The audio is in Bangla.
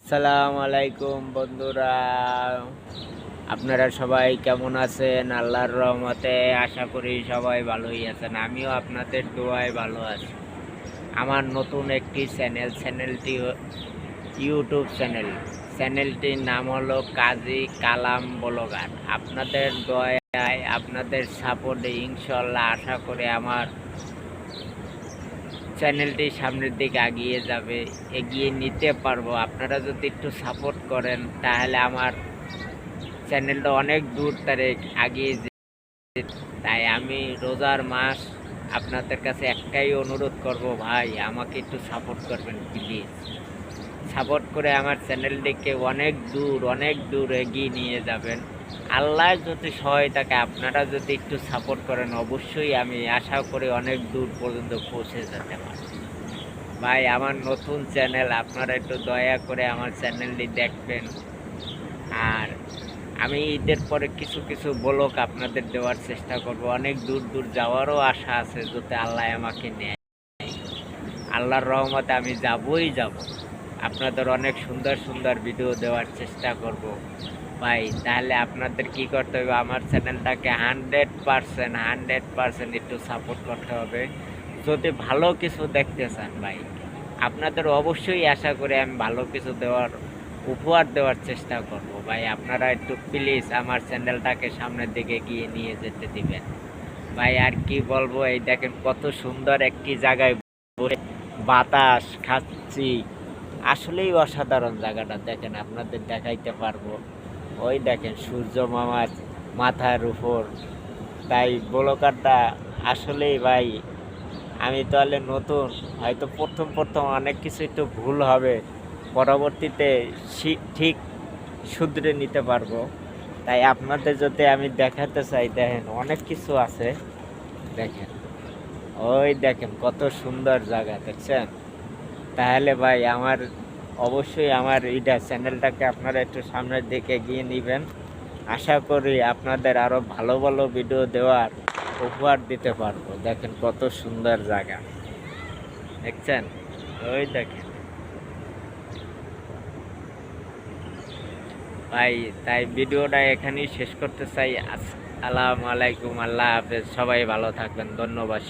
আসসালামু আলাইকুম বন্ধুরা, আপনারা সবাই কেমন আছেন? আল্লাহর রহমতে আশা করি সবাই ভালোই আছেন। আমিও আপনাদের দোয়ায় ভালো আছি। আমার নতুন একটি চ্যানেলটি ইউটিউব চ্যানেলটির নাম হলো কাজী কালাম ব্লগার। আপনাদের দয়ায়, আপনাদের সাপোর্টে ইনশাল্লাহ আশা করি আমার চ্যানেলটি সামনের দিকে এগিয়ে নিতে পারবো। আপনারা যদি একটু সাপোর্ট করেন তাহলে আমার চ্যানেলটা অনেক দূর তারে এগিয়ে তাই আমি রোজার মাস আপনাদের কাছে একটাই অনুরোধ করব, ভাই আমাকে একটু সাপোর্ট করবেন প্লিজ। সাপোর্ট করে আমার চ্যানেলটিকে অনেক দূর এগিয়ে নিয়ে যাবেন। আল্লাহ যদি সহায় থাকে, আপনারা যদি একটু সাপোর্ট করেন অবশ্যই আমি আশা করি অনেক দূর পর্যন্ত পৌঁছে যেতে পারি। ভাই আমার নতুন চ্যানেল, আপনারা একটু দয়া করে আমার চ্যানেলটি দেখবেন। আর আমি ঈদের পরে কিছু ব্লগ আপনাদের দেওয়ার চেষ্টা করব। অনেক দূর যাওয়ারও আশা আছে যদি আল্লাহ আমাকে নেয়। আল্লাহর রহমতে আমি যাব। আপনাদের অনেক সুন্দর ভিডিও দেওয়ার চেষ্টা করব ভাই। তাহলে আপনাদের কি করতে হবে, আমার চ্যানেলটাকে 100% একটু সাপোর্ট করতে হবে। যদি ভালো কিছু দেখতে চান ভাই, আপনাদের অবশ্যই আশা করে আমি ভালো কিছু উপহার দেওয়ার চেষ্টা করব ভাই। আপনারা একটু প্লিজ আমার চ্যানেলটাকে সামনের দিকে গিয়ে নিয়ে যেতে দিবেন ভাই। আর কি বলবো, এই দেখেন কত সুন্দর একটি জায়গায় বসে বাতাস খাচ্ছি। আসলেই অসাধারণ জায়গাটা, দেখেন আপনাদের দেখাইতে পারবো। ওই দেখেন সূর্য মামার মাথার উপর। তাই ব্লগারটা আসলেই ভাই, আমি তাহলে নতুন, হয়তো প্রথম অনেক কিছু একটু ভুল হবে, পরবর্তীতে ঠিক শুধরে নিতে পারবো। তাই আপনাদের যদি আমি দেখাতে চাই, দেখেন অনেক কিছু আছে। দেখেন ওই দেখেন কত সুন্দর জায়গা, দেখছেন? তাহলে ভাই অবশ্যই আমার চ্যানেলটাকে আপনারা একটু সামনের দিকে এগিয়ে নেবেন। আশা করি আপনাদের আরও ভালো ভিডিও দেওয়ার উপহার দিতে পারবো। দেখেন কত সুন্দর জায়গা, দেখছেন? ওই দেখেন ভাই, তাই ভিডিওটা এখানেই শেষ করতে চাই। আসসালামু আলাইকুম, আল্লাহ হাফেজ, সবাই ভালো থাকবেন, ধন্যবাদ।